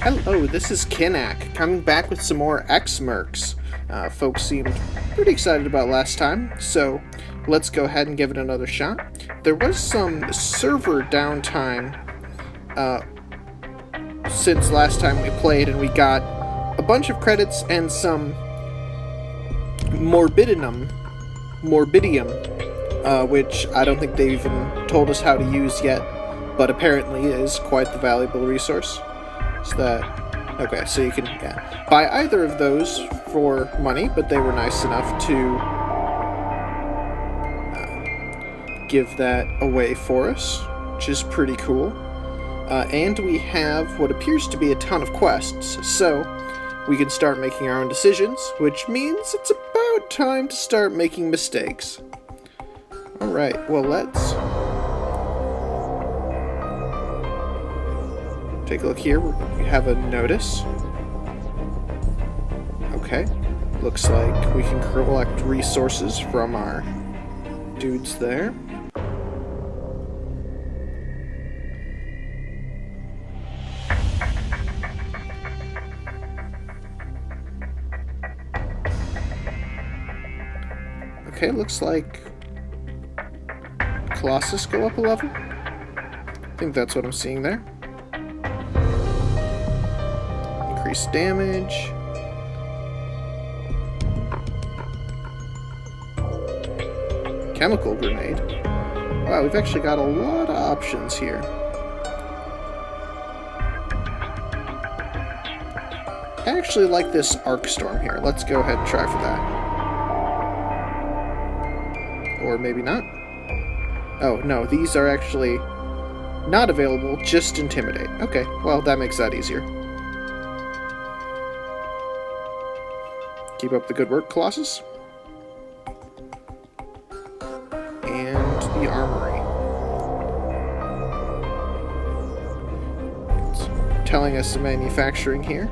Hello, this is Kinak, coming back with some more X-Mercs. Folks seemed pretty excited about last time, so let's go ahead and give it another shot. There was some server downtime since last time we played, and we got a bunch of credits and some morbidium, which I don't think they even told us how to use yet, but apparently is quite the valuable resource. So that, okay, so you can buy either of those for money, but they were nice enough to give that away for us, which is pretty cool. And we have what appears to be a ton of quests, so we can start making our own decisions, which means it's about time to start making mistakes. Alright, well let's take a look here. We have a notice. Okay. Looks like we can collect resources from our dudes there. Okay, looks like Colossus go up a level. I think that's what I'm seeing there. Increased damage. Chemical grenade. Wow, we've actually got a lot of options here. I actually like this arc storm here. Let's go ahead and try for that. Or maybe not. Oh, no, these are actually not available, just intimidate. Okay, well, that makes that easier. Keep up the good work, Colossus. And the armory. It's telling us some manufacturing here.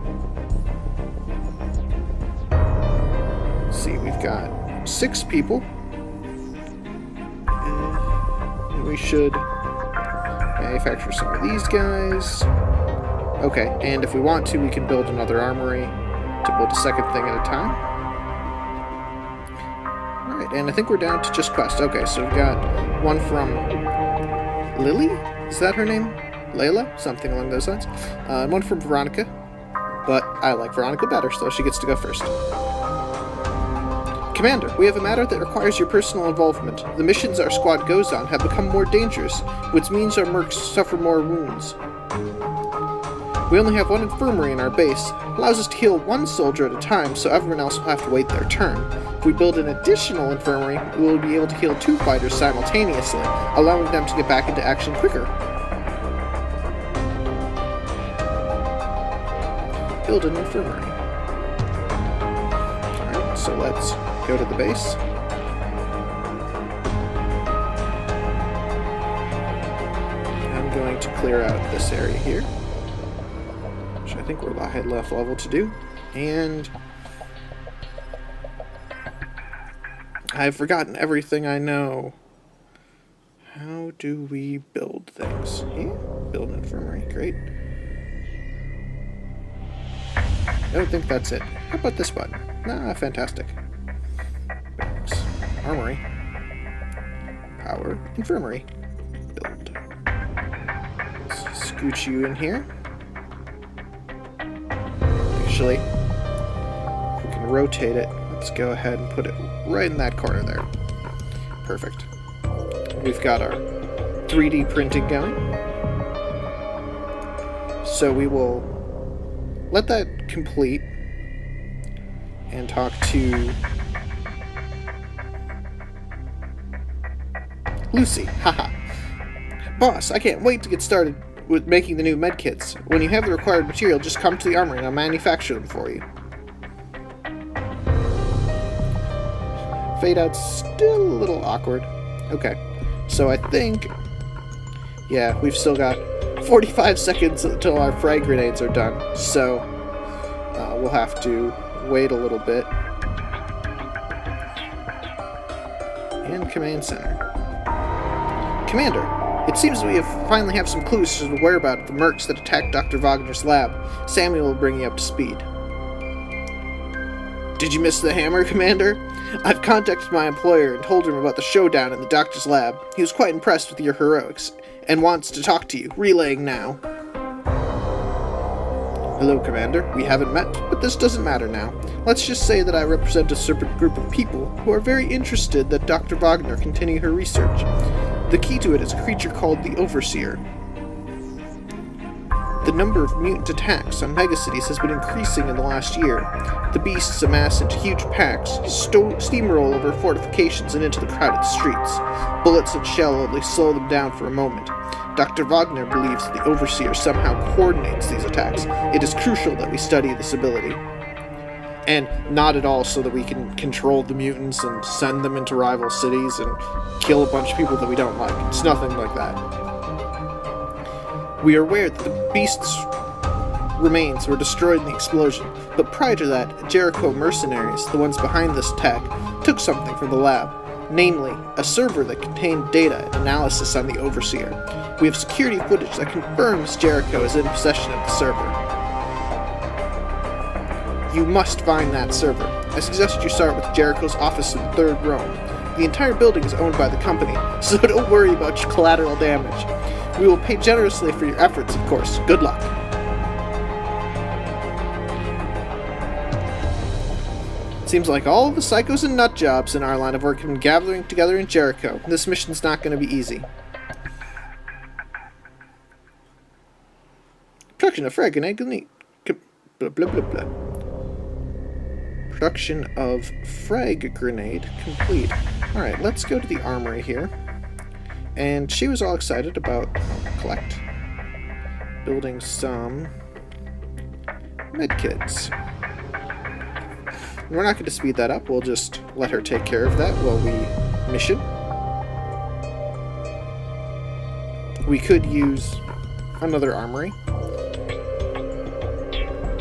Let's see, we've got 6 people. We should manufacture some of these guys. Okay, and if we want to, we can build another armory to build a second thing at a time. Alright, and I think we're down to just quest. Okay, so we've got one from Lily? Is that her name? Layla? Something along those lines. And one from Veronica. But I like Veronica better, so she gets to go first. Commander, we have a matter that requires your personal involvement. The missions our squad goes on have become more dangerous, which means our mercs suffer more wounds. We only have one infirmary in our base. It allows us to heal one soldier at a time, so everyone else will have to wait their turn. If we build an additional infirmary, we will be able to heal 2 fighters simultaneously, allowing them to get back into action quicker. Build an infirmary. Alright, so let's go to the base. I'm going to clear out this area here, which I think we're at left level to do. And I've forgotten everything I know. How do we build things? Here? Build an infirmary. Great. I don't think that's it. How about this button? Ah, fantastic. Armory. Power. Infirmary. Build. Let's scooch you in here. Actually, if we can rotate it, let's go ahead and put it right in that corner there. Perfect. We've got our 3D printing going. So we will let that complete and talk to Lucy. Haha. Boss, I can't wait to get started with making the new medkits. When you have the required material, just come to the armory and I'll manufacture them for you. Fade out's still a little awkward. Okay, so I think, yeah, we've still got 45 seconds until our frag grenades are done, so we'll have to wait a little bit. And command center. Commander, It seems we finally have some clues to the whereabouts of the mercs that attacked Dr. Wagner's lab. Samuel will bring you up to speed. Did you miss the hammer, Commander? I've contacted my employer and told him about the showdown in the doctor's lab. He was quite impressed with your heroics and wants to talk to you. Relaying now. Hello, Commander. We haven't met, but this doesn't matter now. Let's just say that I represent a certain group of people who are very interested that Dr. Wagner continue her research. The key to it is a creature called the Overseer. The number of mutant attacks on megacities has been increasing in the last year. The beasts amass into huge packs, steamroll over fortifications and into the crowded streets. Bullets and shell only slow them down for a moment. Dr. Wagner believes that the Overseer somehow coordinates these attacks. It is crucial that we study this ability. And not at all so that we can control the mutants and send them into rival cities and kill a bunch of people that we don't like. It's nothing like that. We are aware that the beast's remains were destroyed in the explosion, but prior to that, Jericho mercenaries, the ones behind this attack, took something from the lab, namely, a server that contained data and analysis on the Overseer. We have security footage that confirms Jericho is in possession of the server. You must find that server. I suggest you start with Jericho's office in the third row. The entire building is owned by the company, so don't worry about your collateral damage. We will pay generously for your efforts, of course. Good luck. Seems like all the psychos and nutjobs in our line of work have been gathering together in Jericho. This mission's not going to be easy. Production of frag grenade. Blah, blah, blah, blah. Production of frag grenade complete. Alright, let's go to the armory here. And she was all excited about building some medkits. We're not going to speed that up, we'll just let her take care of that while we mission. We could use another armory,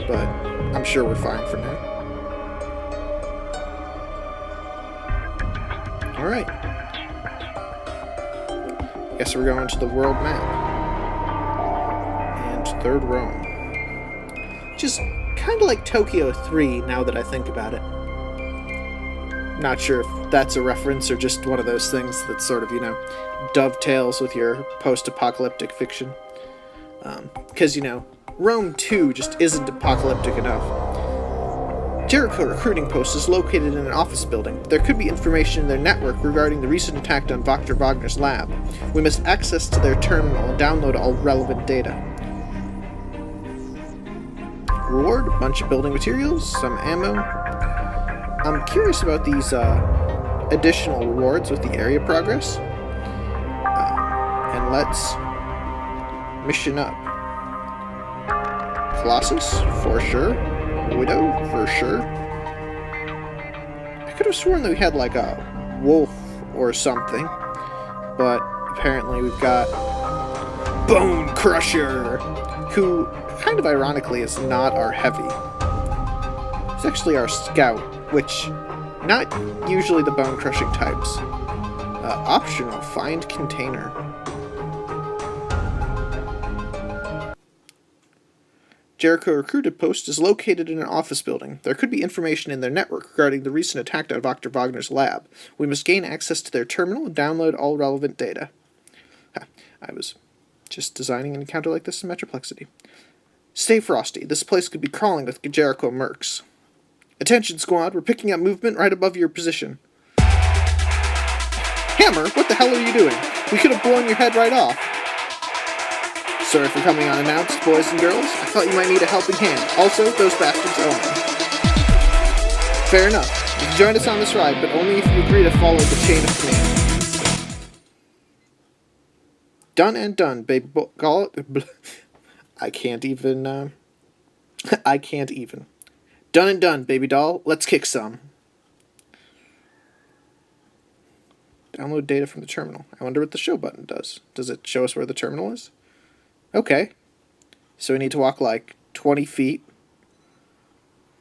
but I'm sure we're fine for now. Alright. Guess we're going to the world map. And third Rome. Just kind of like Tokyo 3, now that I think about it. Not sure if that's a reference or just one of those things that sort of, dovetails with your post-apocalyptic fiction. Because, Rome 2 just isn't apocalyptic enough. Jericho recruiting post is located in an office building. There could be information in their network regarding the recent attack on Dr. Wagner's lab. We must access to their terminal and download all relevant data. Reward, a bunch of building materials, some ammo. I'm curious about these additional rewards with the area progress. And let's mission up. Colossus, for sure. Widow, for sure. I could have sworn that we had like a wolf or something, but apparently we've got Bone Crusher, who kind of ironically is not our heavy. He's actually our scout, which not usually the bone crushing types. Optional, find container. Jericho recruited post is located in an office building. There could be information in their network regarding the recent attack on Dr. Wagner's lab. We must gain access to their terminal and download all relevant data. I was just designing an encounter like this in Metroplexity. Stay frosty. This place could be crawling with Jericho mercs. Attention, squad. We're picking up movement right above your position. Hammer, what the hell are you doing? We could have blown your head right off. Sorry for coming unannounced, boys and girls. I thought you might need a helping hand. Also, those bastards owe me. Fair enough. You can join us on this ride, but only if you agree to follow the chain of command. Done and done, baby. I can't even. I can't even. Done and done, baby doll. Let's kick some. Download data from the terminal. I wonder what the show button does. Does it show us where the terminal is? Okay. So we need to walk like 20 feet.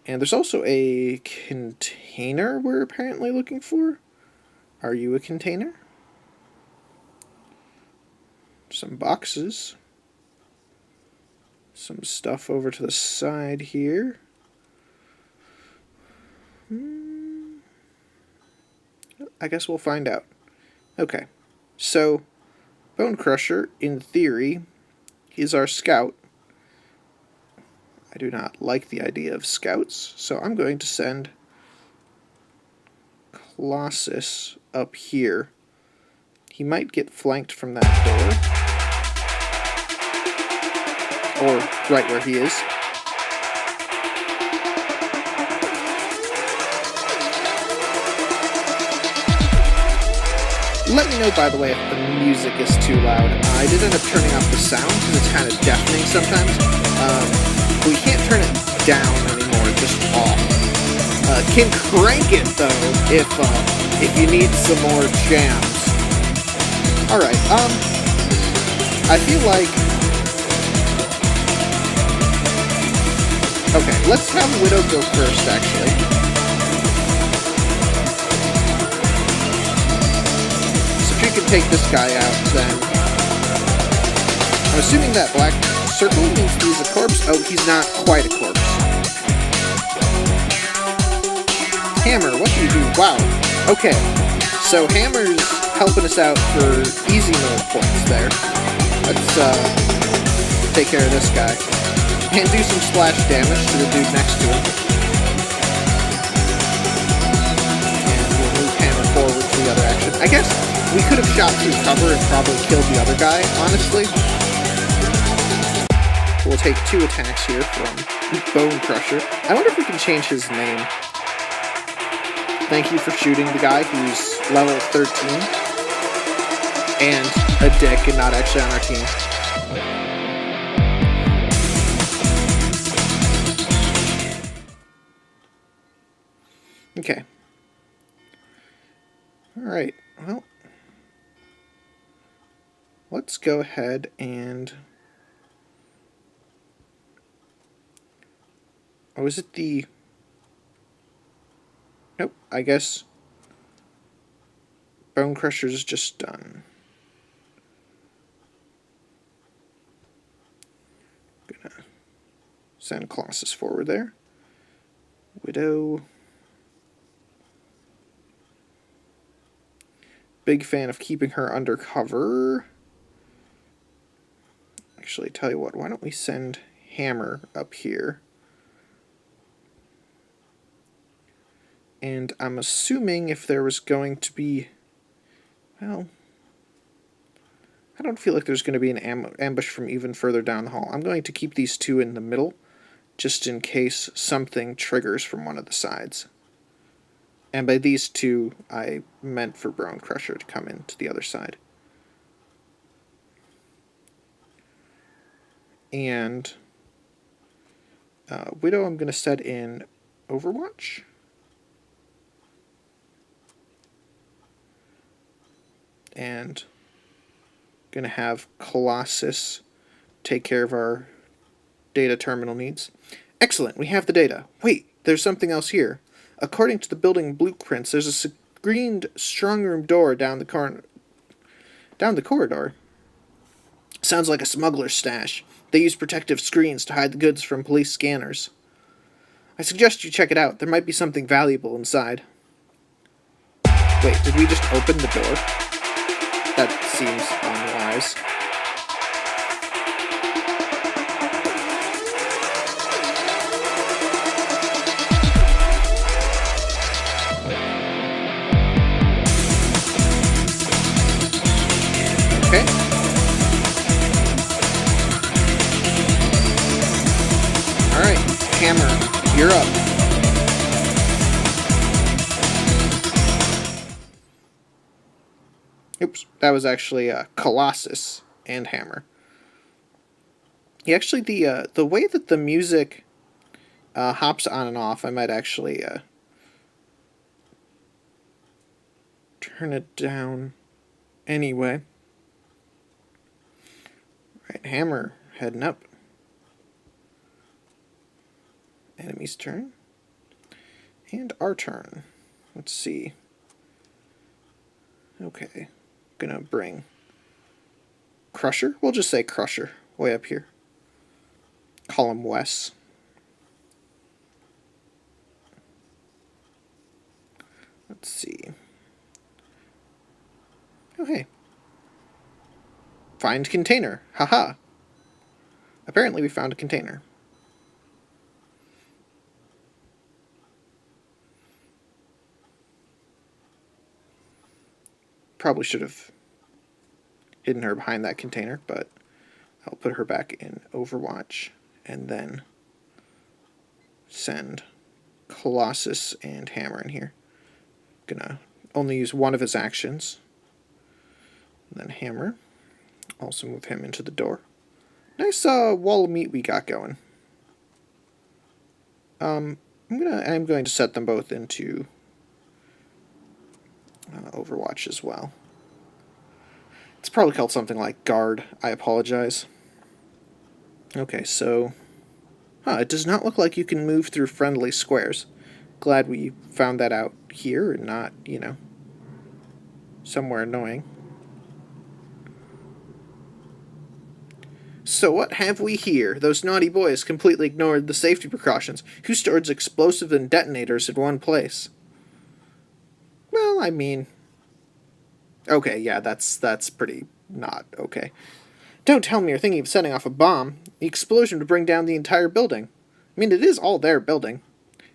And there's also a container we're apparently looking for. Are you a container? some boxes. Some stuff over to the side here. I guess we'll find out. Okay, so Bone Crusher, in theory, is our scout. I do not like the idea of scouts, so I'm going to send Colossus up here. He might get flanked from that door. Or right where he is. Let me know, by the way, if the music is too loud. I did end up turning off the sound because it's kind of deafening sometimes. We can't turn it down anymore, just off. Can crank it, though, if you need some more jams. Alright, I feel like... Okay, let's have Widow go first, actually. If you can take this guy out, then... I'm assuming that black circle means he's a corpse. Oh, he's not quite a corpse. Hammer, what do you do? Wow. Okay, so Hammer's helping us out for easy mode points there. Let's take care of this guy. And do some splash damage to the dude next to him. And we'll move Hammer forward to the other action. I guess we could have shot through cover and probably killed the other guy, honestly. We'll take 2 attacks here from Bone Crusher. I wonder if we can change his name. Thank you for shooting the guy who's level 13. And a dick and not actually on our team. Okay. Alright, well... let's go ahead and... oh, is it the... nope, I guess... Bone Crusher's just done. Gonna send Colossus forward there. Widow... big fan of keeping her undercover. Actually, tell you what, why don't we send Hammer up here? And I'm assuming if there was going to be... well... I don't feel like there's going to be an ambush from even further down the hall. I'm going to keep these 2 in the middle, just in case something triggers from one of the sides. And by these 2, I meant for Bone Crusher to come in to the other side. And Widow I'm going to set in Overwatch. And going to have Colossus take care of our data terminal needs. Excellent, we have the data. Wait, there's something else here. According to the building blueprints, there's a screened strong room door down the corridor. Sounds like a smuggler's stash. They use protective screens to hide the goods from police scanners. I suggest you check it out. There might be something valuable inside. Wait, did we just open the door? That seems unwise. Okay. Alright, Hammer, you're up. Oops, that was actually Colossus and Hammer. Yeah, actually, the way that the music hops on and off, I might actually turn it down anyway. Right, Hammer heading up. Enemy's turn. And our turn. Let's see. Okay. Gonna bring Crusher? We'll just say Crusher. Way up here. Call him Wes. Let's see. Oh, hey. Find container. Haha. Apparently we found a container. Probably should have hidden her behind that container, but I'll put her back in Overwatch and then send Colossus and Hammer in here. Gonna only use one of his actions. And then Hammer. Also move him into the door. Nice wall of meat we got going. I'm going to set them both into Overwatch as well. It's probably called something like guard. I apologize. Okay, so it does not look like you can move through friendly squares. Glad we found that out here and not, somewhere annoying. So what have we here? Those naughty boys completely ignored the safety precautions. Who stores explosives and detonators in one place? Well, I mean... Okay, yeah, that's pretty not okay. Don't tell me you're thinking of setting off a bomb. The explosion would bring down the entire building. I mean, it is all their building.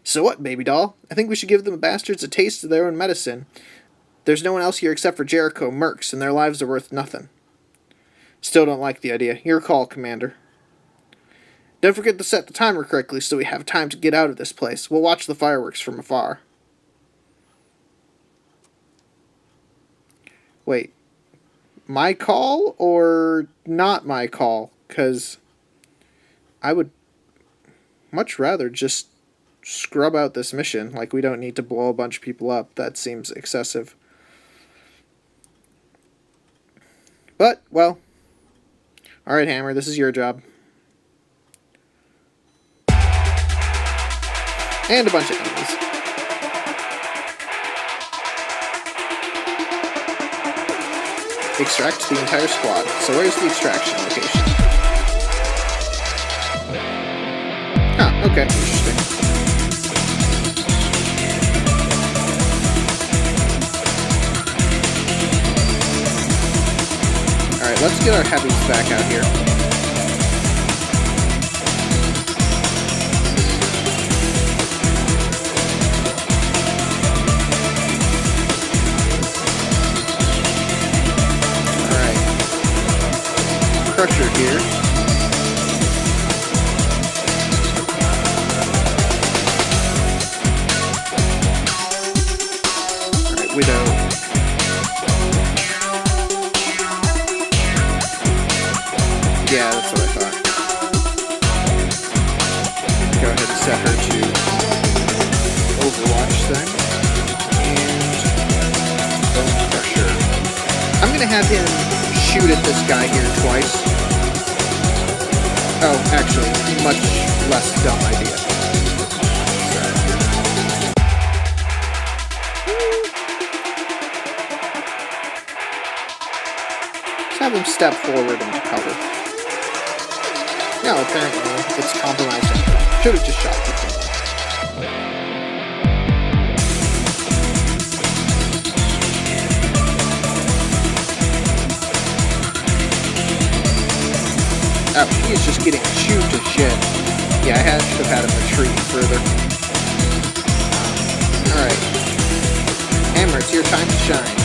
So what, baby doll? I think we should give them bastards a taste of their own medicine. There's no one else here except for Jericho Mercs, and their lives are worth nothing. Still don't like the idea. Your call, Commander. Don't forget to set the timer correctly so we have time to get out of this place. We'll watch the fireworks from afar. Wait. My call or not my call? Because I would much rather just scrub out this mission. Like, we don't need to blow a bunch of people up. That seems excessive. But, well... Alright, Hammer, this is your job. And a bunch of enemies. Extract the entire squad. So where's the extraction location? Ah, okay, interesting. Alright, let's get our heavies back out here. Alright. Crusher here. Alright, Widow. Yeah, that's what I thought. Go ahead and set her to Overwatch then. And Bone Crusher. I'm gonna have him shoot at this guy here twice. Oh, actually, much less dumb idea. Let's have him step forward into cover. No, apparently it's compromising. Should have just shot people. Oh, he is just getting chewed to shit. Yeah, I should have had him retreat further. Alright. Hammer, it's your time to shine.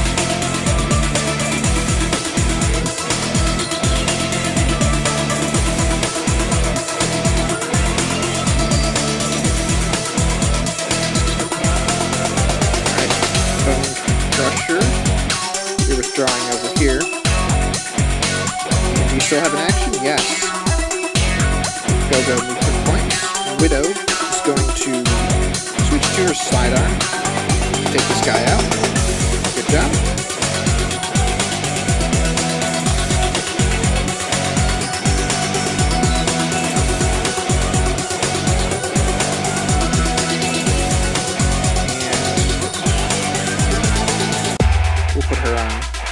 You're withdrawing over here. And do you still have an action? Yes. Go movement points. Widow is going to switch to her sidearm. Take this guy out. Good job.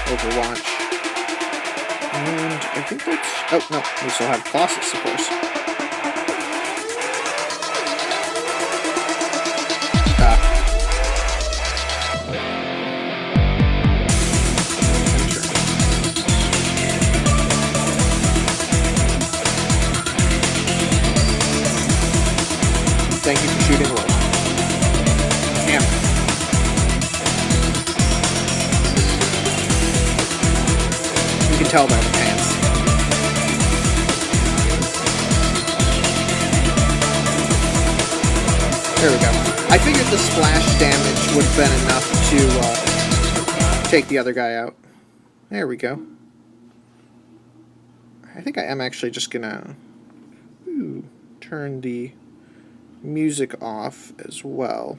Overwatch. And Oh, no, we still have Colossus, of course. Thank you for shooting Wolf. Damn. You can tell by the pants. There we go. I figured the splash damage would have been enough to take the other guy out. There we go. I think I am actually just gonna turn the music off as well.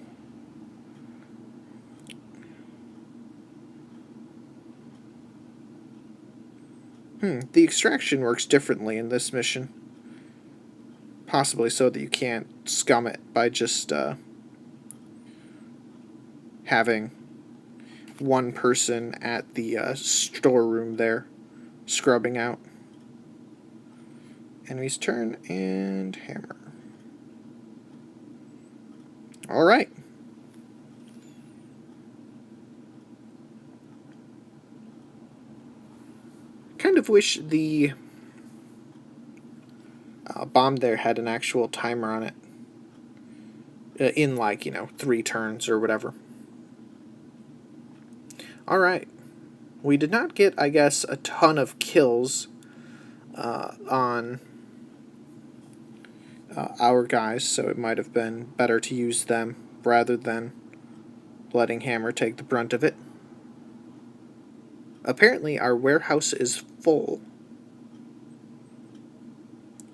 The extraction works differently in this mission. Possibly so that you can't scum it by just having one person at the storeroom there scrubbing out. Enemy's turn and hammer. Alright. Kind of wish the bomb there had an actual timer on it. In, like, 3 turns or whatever. Alright. We did not get, I guess, a ton of kills on our guys, so it might have been better to use them rather than letting Hammer take the brunt of it. Apparently our warehouse is full,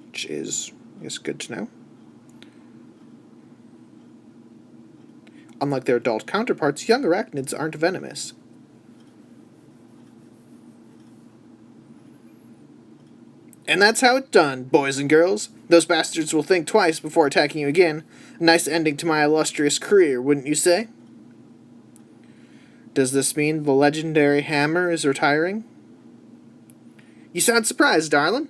which is, I guess, good to know. Unlike their adult counterparts, young arachnids aren't venomous. And that's how it's done, boys and girls. Those bastards will think twice before attacking you again. A nice ending to my illustrious career, wouldn't you say? Does this mean the legendary Hammer is retiring? You sound surprised, darling.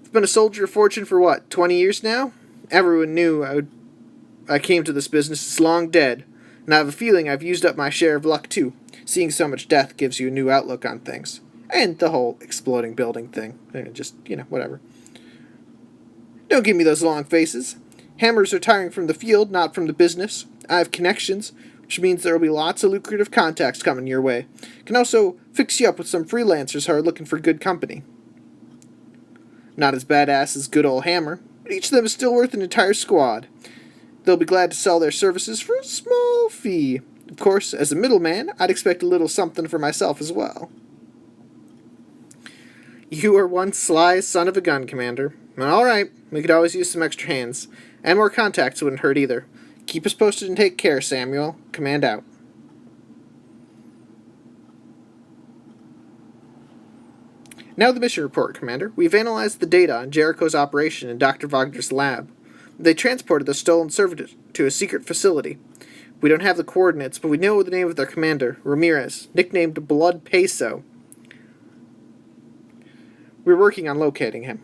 I've been a soldier of fortune for what, 20 years now? Everyone knew I came to this business is long dead, and I have a feeling I've used up my share of luck too. Seeing so much death gives you a new outlook on things. And the whole exploding building thing. Just, whatever. Don't give me those long faces. Hammer's retiring from the field, not from the business. I have connections, which means there will be lots of lucrative contacts coming your way. Can also fix you up with some freelancers who are looking for good company. Not as badass as good old Hammer, but each of them is still worth an entire squad. They'll be glad to sell their services for a small fee. Of course, as a middleman, I'd expect a little something for myself as well. You are one sly son of a gun, Commander. Alright, we could always use some extra hands. And more contacts wouldn't hurt either. Keep us posted and take care, Samuel. Command out. Now the mission report, Commander. We've analyzed the data on Jericho's operation in Dr. Wagner's lab. They transported the stolen server to a secret facility. We don't have the coordinates, but we know the name of their commander, Ramirez, nicknamed Blood Peso. We're working on locating him.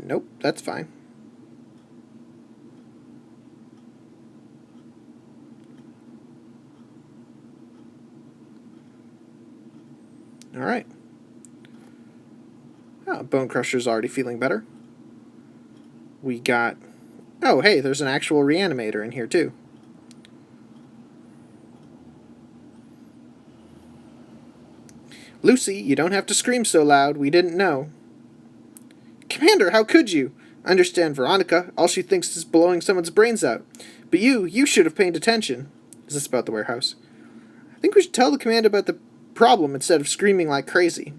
Nope, that's fine. Alright. Oh, Bone Crusher's already feeling better. We got... Oh, hey, there's an actual reanimator in here, too. Lucy, you don't have to scream so loud. We didn't know. Commander, how could you? I understand Veronica. All she thinks is blowing someone's brains out. But you should have paid attention. Is this about the warehouse? I think we should tell the commander about the problem instead of screaming like crazy.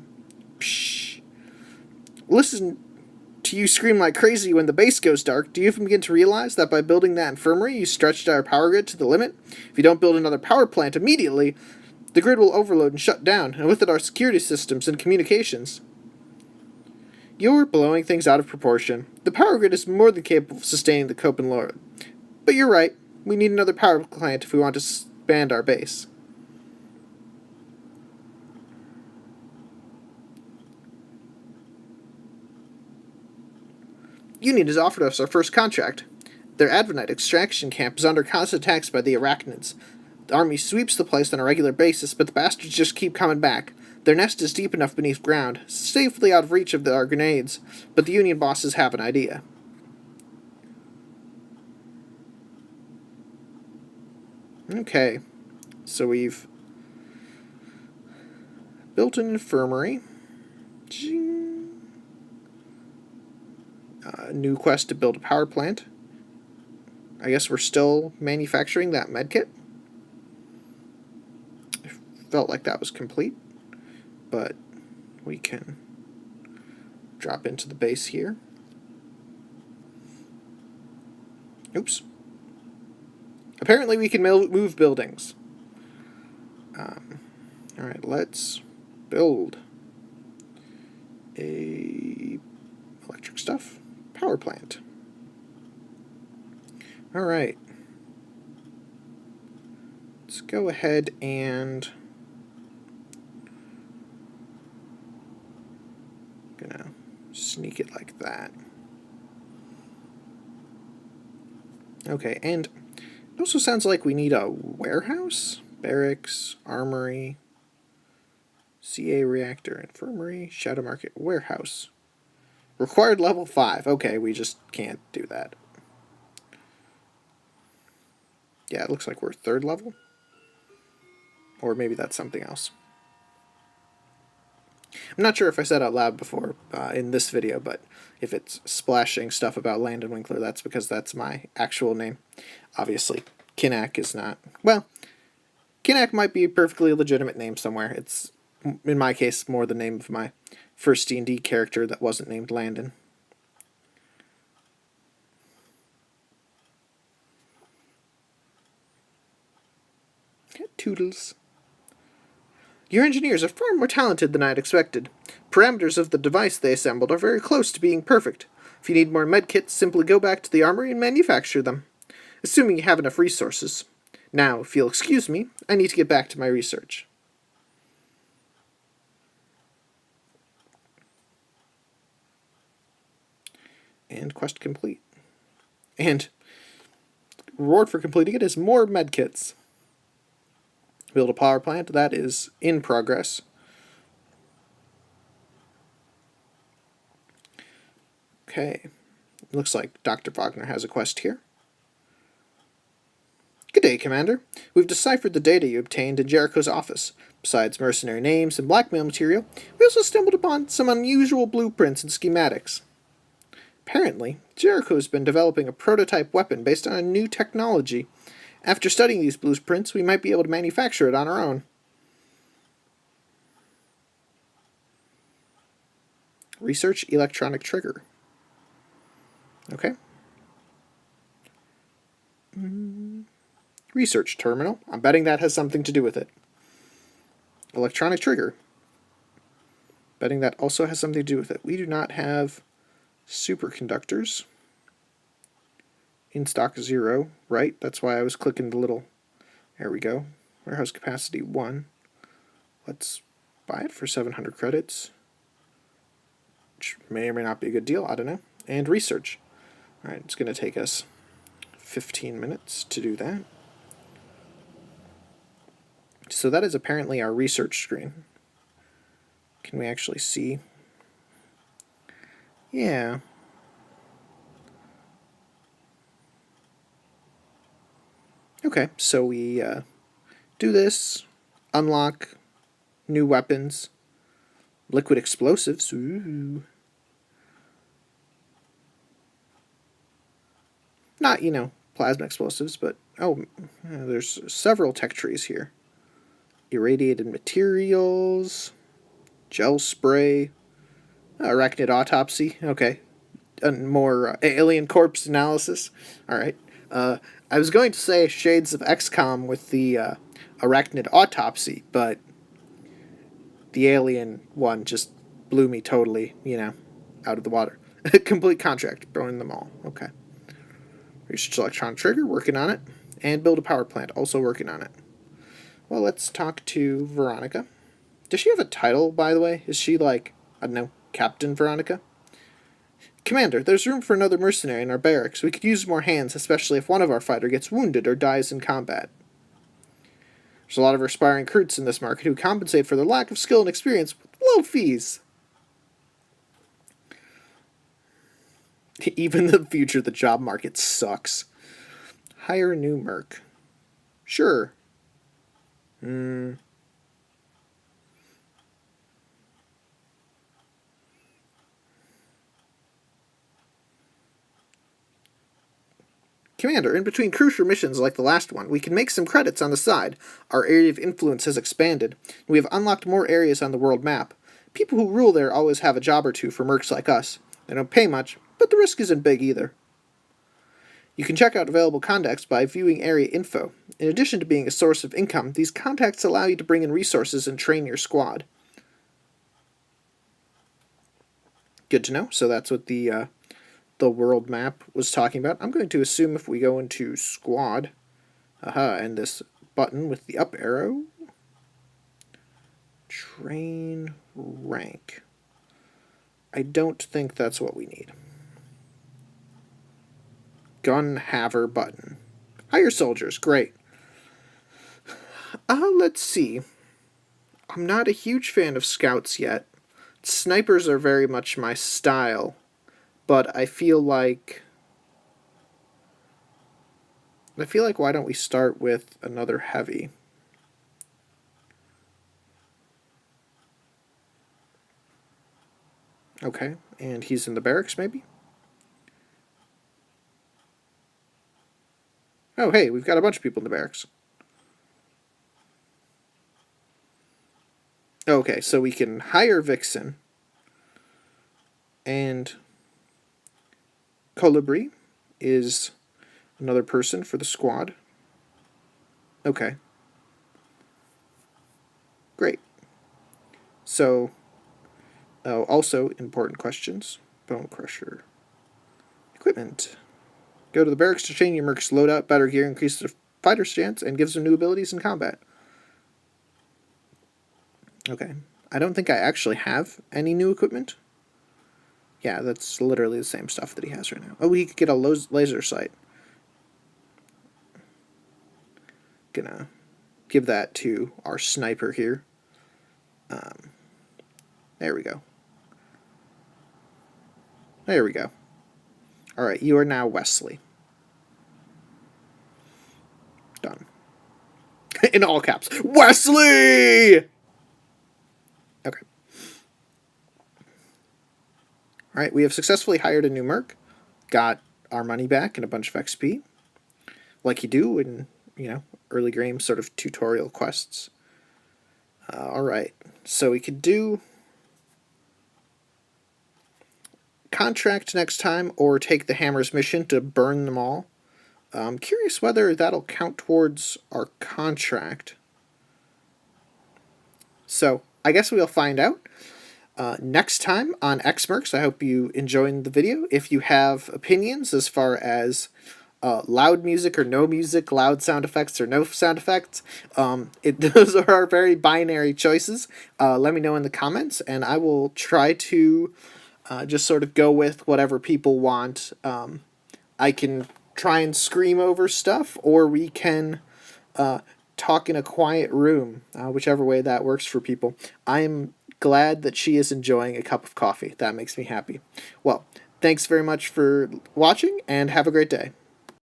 Pshh. Listen to you scream like crazy when the base goes dark. Do you even begin to realize that by building that infirmary, you stretched our power grid to the limit? If you don't build another power plant immediately, the grid will overload and shut down, and with it our security systems and communications. You're blowing things out of proportion. The power grid is more than capable of sustaining the Copen load. But you're right. We need another power plant if we want to expand our base. Union has offered us our first contract. Their Advenite extraction camp is under constant attacks by the Arachnids. The army sweeps the place on a regular basis, but the bastards just keep coming back. Their nest is deep enough beneath ground, safely out of reach of our grenades, but the Union bosses have an idea. Okay, so we've built an infirmary. New quest to build a power plant. I guess we're still manufacturing that medkit. I felt like that was complete, but we can drop into the base here. Oops. Apparently we can move buildings. Alright, let's build a electric stuff power plant. Alright. Let's go ahead and gonna sneak it like that. Okay, and it also sounds like we need a warehouse, barracks, armory, CA reactor, infirmary, shadow market, warehouse. Required level 5. Okay, we just can't do that. Yeah, it looks like we're 3rd level. Or maybe that's something else. I'm not sure if I said out loud before in this video, but if it's splashing stuff about Landon Winkler, that's because that's my actual name. Obviously, Kinnack is not. Well, Kinnack might be a perfectly legitimate name somewhere. It's, in my case, more the name of my first D&D character that wasn't named Landon. Toodles. Your engineers are far more talented than I had expected. Parameters of the device they assembled are very close to being perfect. If you need more medkits, simply go back to the armory and manufacture them. Assuming you have enough resources. Now, if you'll excuse me, I need to get back to my research. And quest complete. And reward for completing it is more medkits. Build a power plant. That is in progress. Okay. Looks like Dr. Wagner has a quest here. Good day, Commander. We've deciphered the data you obtained in Jericho's office. Besides mercenary names and blackmail material, we also stumbled upon some unusual blueprints and schematics. Apparently, Jericho has been developing a prototype weapon based on a new technology. After studying these blueprints, we might be able to manufacture it on our own. Research electronic trigger. Okay. Research terminal. I'm betting that has something to do with it. Electronic trigger. Betting that also has something to do with it. We do not have superconductors. In stock 0, right? That's why I was clicking the little... There we go. Warehouse capacity 1. Let's buy it for 700 credits. Which may or may not be a good deal. I don't know. And research. Alright, it's going to take us 15 minutes to do that. So that is apparently our research screen. Can we actually see? Yeah. Okay, so we do this, unlock new weapons, liquid explosives, ooh. Not, plasma explosives, but, there's several tech trees here. Irradiated materials, gel spray, arachnid autopsy, okay. And more alien corpse analysis, alright. I was going to say shades of XCOM with the arachnid autopsy, but the alien one just blew me totally, out of the water. Complete contract, burning them all. Okay. Research electron trigger, working on it. And build a power plant, also working on it. Well, let's talk to Veronica. Does she have a title, by the way? Is she like, I don't know, Captain Veronica? Commander, there's room for another mercenary in our barracks. We could use more hands, especially if one of our fighter gets wounded or dies in combat. There's a lot of aspiring recruits in this market who compensate for their lack of skill and experience with low fees. Even in the future, the job market sucks. Hire a new merc. Sure. Commander, in between crucial missions like the last one, we can make some credits on the side. Our area of influence has expanded. We have unlocked more areas on the world map. People who rule there always have a job or two for mercs like us. They don't pay much, but the risk isn't big either. You can check out available contacts by viewing area info. In addition to being a source of income, these contacts allow you to bring in resources and train your squad. Good to know. So that's what the world map was talking about. I'm going to assume if we go into squad, and this button with the up arrow, train rank. I don't think that's what we need. Gun haver button. Hire soldiers, great. Let's see. I'm not a huge fan of scouts yet. Snipers are very much my style. But I feel like why don't we start with another heavy? Okay, and he's in the barracks maybe? Oh, hey, we've got a bunch of people in the barracks. Okay, so we can hire Vixen and Colibri is another person for the squad. Okay. Great. So, also important questions. Bone Crusher. Equipment. Go to the barracks to train your mercs, load out better gear, increase the fighter stance, and gives them new abilities in combat. Okay. I don't think I actually have any new equipment. Yeah, that's literally the same stuff that he has right now. Oh, he could get a laser sight. Gonna give that to our sniper here. There we go. There we go. Alright, you are now Wesley. Done. In all caps. Wesley! Okay. Alright, we have successfully hired a new merc. Got our money back and a bunch of XP. Like you do in, early game sort of tutorial quests. Alright, so we could do contract next time or take the Hammer's mission to burn them all. I'm curious whether that'll count towards our contract. So, I guess we'll find out next time on X-Mercs. I hope you enjoyed the video. If you have opinions as far as loud music or no music, loud sound effects or no sound effects, those are our very binary choices. Let me know in the comments, and I will try to just sort of go with whatever people want. I can try and scream over stuff, or we can talk in a quiet room, whichever way that works for people. I'm glad that she is enjoying a cup of coffee. That makes me happy. Well, thanks very much for watching, and have a great day.